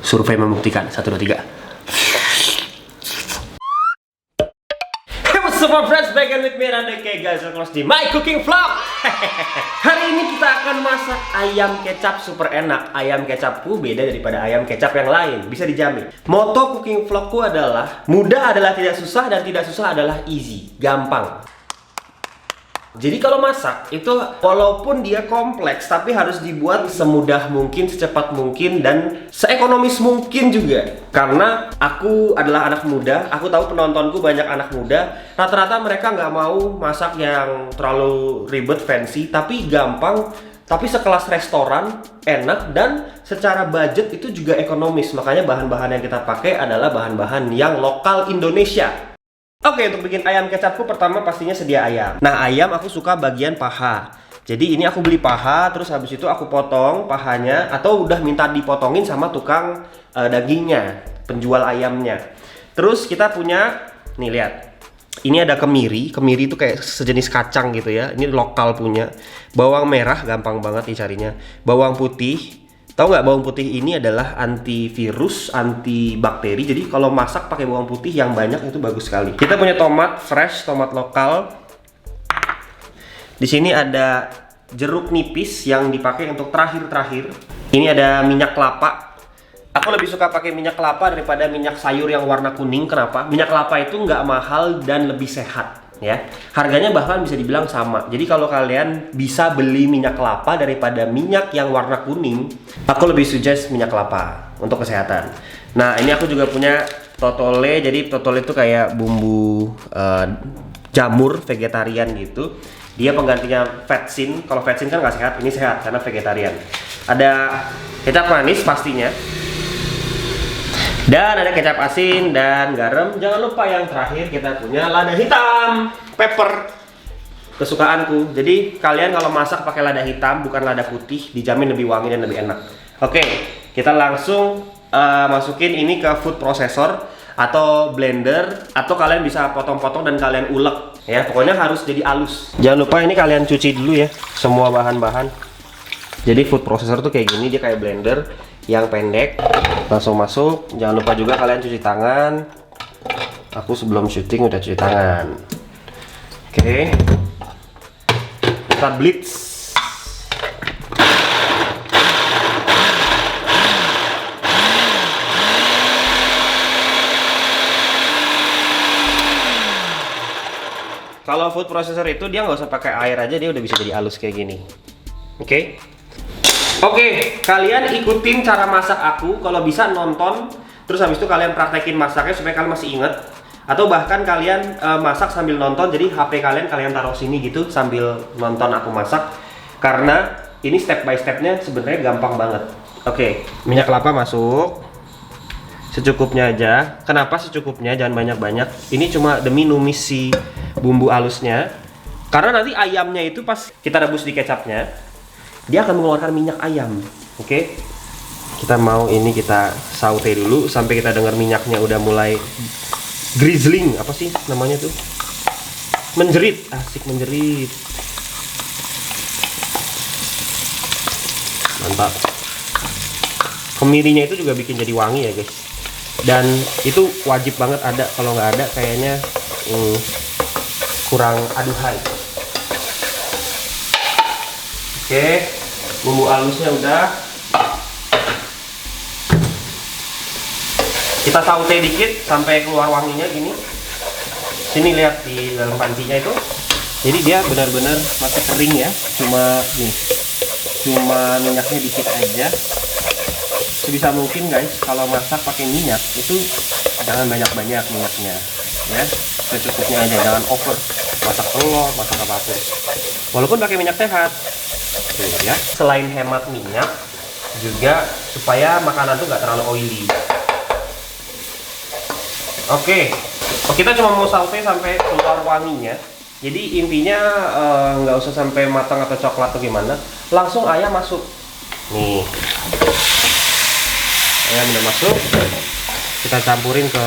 Survei membuktikan. 1, 2, 3. Hey, what's up my friends, back again with me Randy. Okay guys, welcome di My Cooking Vlog. Hari ini kita akan masak ayam kecap super enak. Ayam kecapku beda daripada ayam kecap yang lain, bisa dijamin. Moto cooking vlogku adalah mudah adalah tidak susah dan tidak susah adalah easy, gampang. Jadi kalau masak itu walaupun dia kompleks tapi harus dibuat semudah mungkin, secepat mungkin, dan seekonomis mungkin juga. Karena aku adalah anak muda, aku tahu penontonku banyak anak muda. Rata-rata mereka nggak mau masak yang terlalu ribet, fancy, tapi gampang, tapi sekelas restoran, enak, dan secara budget itu juga ekonomis. Makanya bahan-bahan yang kita pakai adalah bahan-bahan yang lokal Indonesia. Oke, untuk bikin ayam kecapku pertama pastinya sedia ayam. Nah, ayam aku suka bagian paha. Jadi ini aku beli paha, terus habis itu aku potong pahanya, atau udah minta dipotongin sama tukang dagingnya, penjual ayamnya. Terus kita punya, nih lihat, ini ada kemiri. Kemiri itu kayak sejenis kacang gitu ya. Ini lokal punya. Bawang merah gampang banget dicarinya. Bawang putih. Tahu nggak, bawang putih ini adalah antivirus, antibakteri. Jadi kalau masak pakai bawang putih yang banyak itu bagus sekali. Kita punya tomat fresh, tomat lokal. Di sini ada jeruk nipis yang dipakai untuk terakhir-terakhir. Ini ada minyak kelapa. Aku lebih suka pakai minyak kelapa daripada minyak sayur yang warna kuning. Kenapa? Minyak kelapa itu nggak mahal dan lebih sehat. Ya, harganya bahkan bisa dibilang sama. Jadi kalau kalian bisa beli minyak kelapa daripada minyak yang warna kuning, aku lebih suggest minyak kelapa untuk kesehatan. Nah, ini aku juga punya totole. Jadi totole itu kayak bumbu jamur vegetarian gitu. Dia penggantinya vetsin. Kalau vetsin kan nggak sehat, ini sehat karena vegetarian. Ada kecap manis pastinya. Dan ada kecap asin dan garam. Jangan lupa yang terakhir kita punya lada hitam, pepper kesukaanku. Jadi kalian kalau masak pakai lada hitam bukan lada putih, dijamin lebih wangi dan lebih enak. Oke, kita langsung masukin ini ke food processor atau blender, atau kalian bisa potong-potong dan kalian ulek ya. Pokoknya harus jadi halus. Jangan lupa ini kalian cuci dulu ya semua bahan-bahan. Jadi food processor tuh kayak gini, dia kayak blender yang pendek, langsung masuk. Jangan lupa juga kalian cuci tangan. Aku sebelum syuting udah cuci tangan. Oke, kita blitz. Kalau food processor itu dia nggak usah pakai air aja, dia udah bisa jadi halus kayak gini. Oke, kalian ikutin cara masak aku. Kalau bisa nonton, terus habis itu kalian praktekin masaknya supaya kalian masih inget. Atau bahkan kalian masak sambil nonton, jadi HP kalian taruh sini gitu sambil nonton aku masak. Karena ini step by stepnya sebenarnya gampang banget. Oke, minyak kelapa masuk secukupnya aja. Kenapa secukupnya? Jangan banyak-banyak. Ini cuma demi numis si bumbu halusnya. Karena nanti ayamnya itu pas kita rebus di kecapnya, dia akan mengeluarkan minyak ayam. Oke, kita mau ini kita saute dulu sampai kita dengar minyaknya udah mulai grizzling, apa sih namanya tuh, menjerit. Asik, menjerit. Mantap. Kemirinya itu juga bikin jadi wangi ya guys, dan itu wajib banget ada. Kalau nggak ada kayaknya kurang aduhai. Oke, bumbu halusnya udah. Kita saute dikit sampai keluar wanginya gini. Sini lihat di dalam pancinya itu. Jadi dia benar-benar masih kering ya. Cuma nih, cuma minyaknya dikit aja. Sebisa mungkin guys, kalau masak pakai minyak itu jangan banyak-banyak minyaknya, ya. Secukupnya aja, jangan over. Masak telur, masak apapun. Walaupun pakai minyak sehat. Tuh, ya. Selain hemat minyak, juga supaya makanan tuh nggak terlalu oily. Oke, kita cuma mau saute sampai keluar wanginya. Jadi intinya nggak usah sampai matang atau coklat atau gimana. Langsung ayam masuk. Nih, ayam udah masuk. Kita campurin ke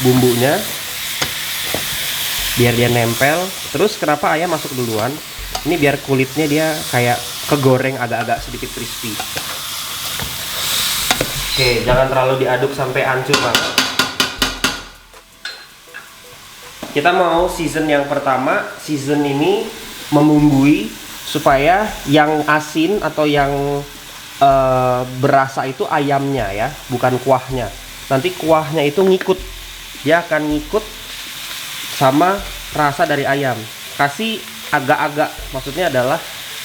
bumbunya biar dia nempel. Terus kenapa ayam masuk duluan? Ini biar kulitnya dia kayak kegoreng agak-agak sedikit crispy. Oke, jangan terlalu diaduk sampai hancur banget. Kita mau season yang pertama. Season ini membumbui supaya yang asin atau yang berasa itu ayamnya ya, bukan kuahnya. Nanti kuahnya itu ngikut, dia akan ngikut sama rasa dari ayam. Kasih agak-agak, maksudnya adalah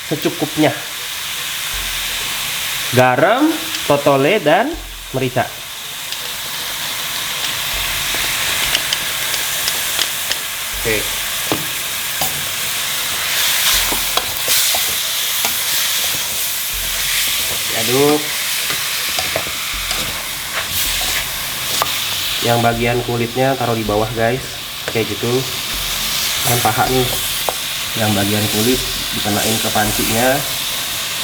secukupnya. Garam, totole, dan merica. Oke. Aduk. Yang bagian kulitnya taruh di bawah guys, kayak gitu. Kan paha nih, yang bagian kulit dikenain ke pancinya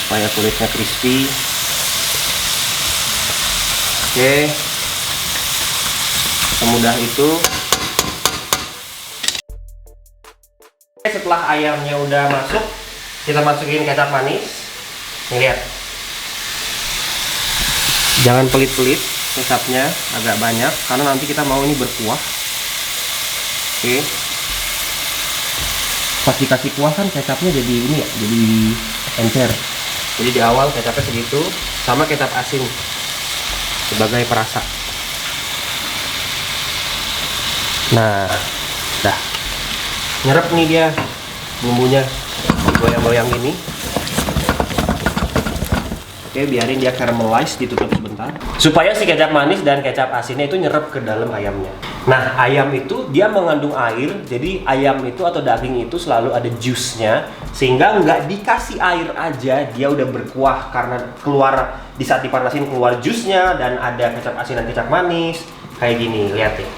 supaya kulitnya crispy. Oke, semudah itu. Setelah ayamnya udah masuk, kita masukin kecap manis. Nih, lihat, jangan pelit-pelit, kecapnya agak banyak karena nanti kita mau ini berkuah. Oke, pas dikasih kuah kan kecapnya jadi ini ya, jadi encer. Jadi di awal kecapnya segitu, sama kecap asin sebagai perasa. Nah, dah nyerap nih dia bumbunya, goyang-goyang ini. Oke, biarin dia caramelize, ditutup sebentar supaya si kecap manis dan kecap asinnya itu nyerap ke dalam ayamnya. Nah, ayam itu dia mengandung air, jadi ayam itu atau daging itu selalu ada juice-nya, sehingga nggak dikasih air aja dia udah berkuah karena keluar di saat dipanasin keluar juice-nya dan ada kecap asin dan kecap manis kayak gini. Lihat ya,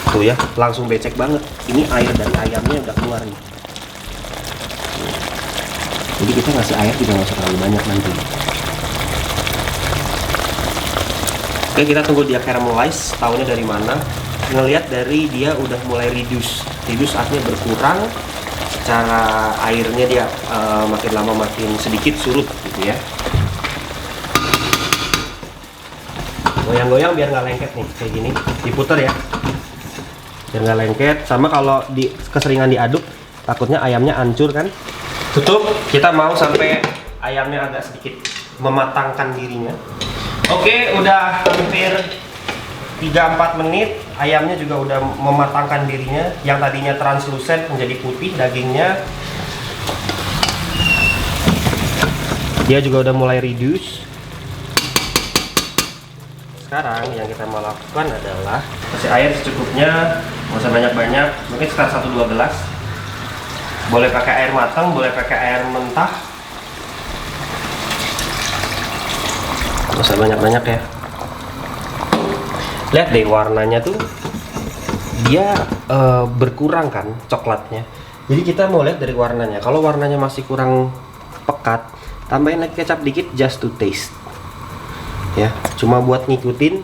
tuh ya, langsung becek banget. Ini air dari ayamnya udah keluar nih. Jadi kita ngasih air juga nggak usah terlalu banyak nanti. Oke, kita tunggu dia caramelize. Tahunya dari mana? Ngelihat dari dia udah mulai reduce. Reduce artinya berkurang. Secara airnya dia makin lama makin sedikit surut gitu ya. Goyang-goyang biar nggak lengket nih, kayak gini. Diputer ya, biar nggak lengket. Sama kalau keseringan diaduk, takutnya ayamnya hancur kan. Tutup, kita mau sampai ayamnya agak sedikit mematangkan dirinya. Oke, udah hampir 3-4 menit, ayamnya juga udah mematangkan dirinya. Yang tadinya translucent menjadi putih dagingnya. Dia juga udah mulai reduce. Sekarang yang kita mau lakukan adalah kasih air secukupnya, nggak usah banyak-banyak, mungkin sekitar 1-2 gelas. Boleh pakai air matang, boleh pakai air mentah. Nggak usah banyak-banyak ya. Lihat deh warnanya tuh, dia berkurang kan coklatnya. Jadi kita mau lihat dari warnanya. Kalau warnanya masih kurang pekat, tambahin lagi kecap dikit just to taste. Ya, cuma buat ngikutin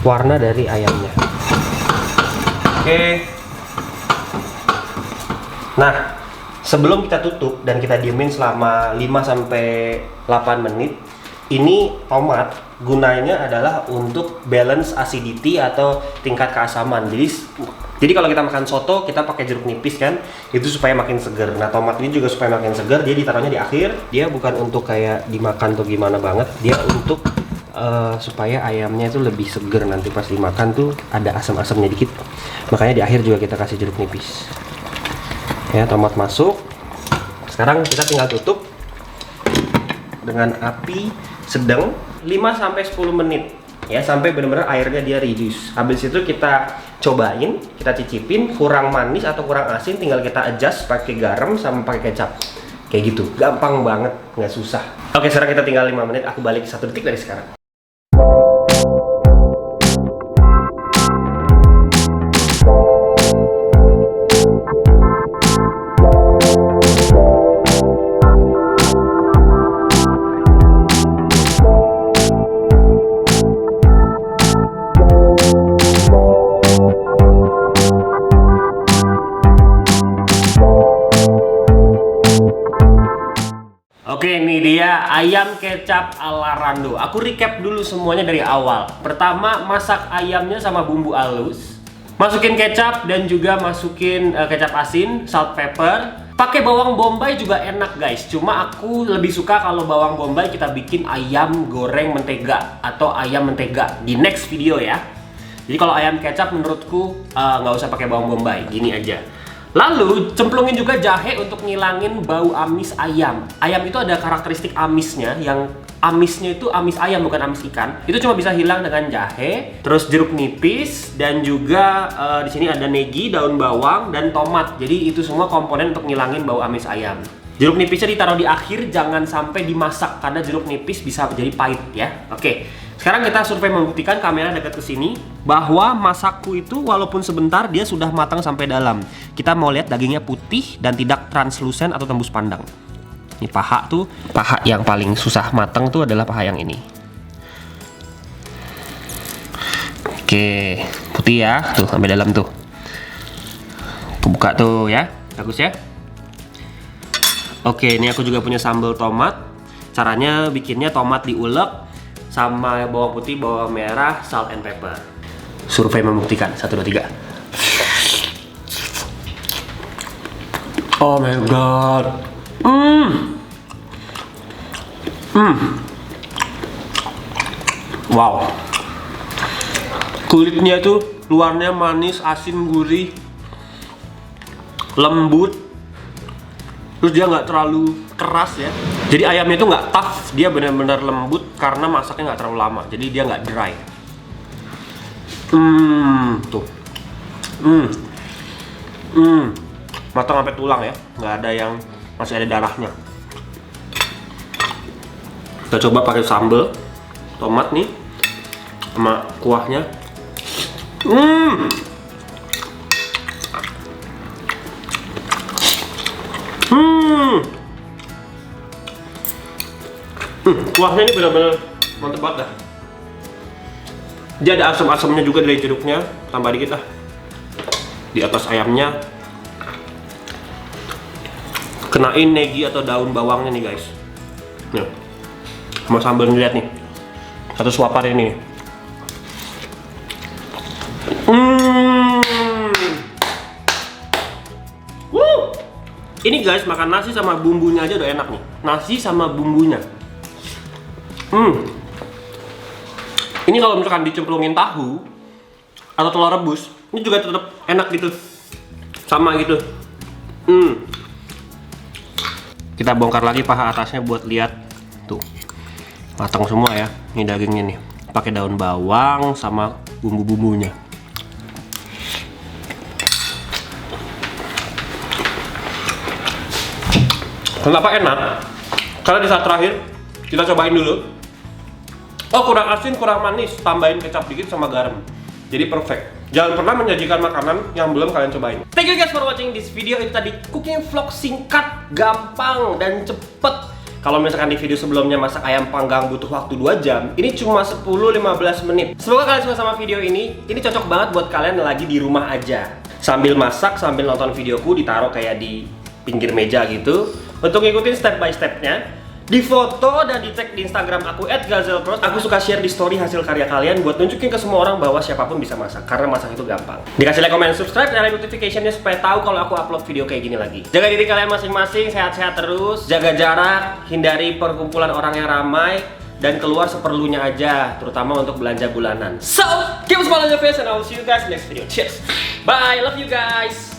warna dari ayamnya. Oke. Nah, sebelum kita tutup dan kita diemin selama 5-8 menit, ini tomat gunanya adalah untuk balance acidity atau tingkat keasaman. Jadi kalau kita makan soto, kita pakai jeruk nipis kan, itu supaya makin seger. Nah, tomat ini juga supaya makin seger, dia ditaruhnya di akhir. Dia bukan untuk kayak dimakan atau gimana banget, dia untuk supaya ayamnya itu lebih seger, nanti pas dimakan tuh ada asam-asamnya dikit. Makanya di akhir juga kita kasih jeruk nipis. Ya, tomat masuk. Sekarang kita tinggal tutup dengan api sedang 5-10 menit ya, sampai benar-benar airnya dia reduce. Habis itu kita cobain, kita cicipin, kurang manis atau kurang asin tinggal kita adjust pakai garam sama pakai kecap. Kayak gitu, gampang banget, nggak susah. Oke, sekarang kita tinggal 5 menit, aku balik 1 detik dari sekarang. Oke, ini dia ayam ayam kecap ala Rando. Aku recap dulu semuanya dari awal. Pertama, masak ayamnya sama bumbu halus. Masukin kecap dan juga masukin kecap asin, salt, pepper. Pakai bawang bombay juga enak guys. Cuma aku lebih suka kalau bawang bombay kita bikin ayam goreng mentega atau ayam mentega di next video ya. Jadi kalau ayam kecap menurutku nggak usah pakai bawang bombay, gini aja. Lalu cemplungin juga jahe untuk ngilangin bau amis ayam. Ayam itu ada karakteristik amisnya, yang amisnya itu amis ayam bukan amis ikan. Itu cuma bisa hilang dengan jahe, terus jeruk nipis, dan juga di sini ada negi, daun bawang, dan tomat. Jadi itu semua komponen untuk ngilangin bau amis ayam. Jeruk nipisnya ditaruh di akhir, jangan sampai dimasak karena jeruk nipis bisa jadi pahit ya. Oke. Sekarang kita survei membuktikan, kamera dekat ke sini, bahwa masakku itu walaupun sebentar dia sudah matang sampai dalam. Kita mau lihat dagingnya putih dan tidak translusen atau tembus pandang. Ini paha tuh, paha yang paling susah matang tuh adalah paha yang ini. Oke, putih ya, tuh sampai dalam tuh. Aku buka tuh ya, bagus ya. Oke, ini aku juga punya sambal tomat. Caranya bikinnya tomat diulek sama bawang putih, bawang merah, salt and pepper. Survei membuktikan. 1, 2, 3. Oh my god. Wow. Kulitnya itu luarnya manis, asin, gurih, lembut. Terus dia nggak terlalu keras ya. Jadi ayamnya itu nggak tough, dia benar-benar lembut karena masaknya nggak terlalu lama. Jadi dia nggak dry. Tuh. Matang sampai tulang ya, nggak ada yang masih ada darahnya. Kita coba pakai sambal tomat nih sama kuahnya. Kuahnya ini benar-benar mantep banget dah. Dia ada asam-asamnya juga dari jeruknya, tambah dikit lah di atas ayamnya. Kenain negi atau daun bawangnya nih guys. Nih, sama sambal lihat nih, satu suapan ini. Ini guys, makan nasi sama bumbunya aja udah enak nih. Nasi sama bumbunya. Ini kalau misalkan dicemplungin tahu atau telur rebus, ini juga tetap enak gitu, sama gitu. Kita bongkar lagi paha atasnya buat lihat tuh, matang semua ya. Ini dagingnya nih, pakai daun bawang sama bumbu-bumbunya. Kenapa enak? Karena di saat terakhir kita cobain dulu. Oh, kurang asin, kurang manis, tambahin kecap dikit sama garam. Jadi perfect. Jangan pernah menyajikan makanan yang belum kalian cobain. Thank you guys for watching this video. Itu tadi cooking vlog singkat, gampang, dan cepet. Kalau misalkan di video sebelumnya masak ayam panggang butuh waktu 2 jam, ini cuma 10-15 menit. Semoga kalian suka sama video ini. Ini cocok banget buat kalian lagi di rumah aja. Sambil masak, sambil nonton videoku, ditaruh kayak di pinggir meja gitu. Untuk ngikutin step by stepnya, di foto dan di tag di Instagram aku @gazelpros. Aku suka share di story hasil karya kalian buat nunjukin ke semua orang bahwa siapapun bisa masak, karena masak itu gampang. Dikasih like, comment, subscribe, nyalain notification-nya supaya tahu kalau aku upload video kayak gini lagi. Jaga diri kalian masing-masing, sehat-sehat terus, jaga jarak, hindari perkumpulan orang yang ramai, dan keluar seperlunya aja, terutama untuk belanja bulanan. So, keep smiling on your face and I will see you guys next video. Cheers. Bye, love you guys.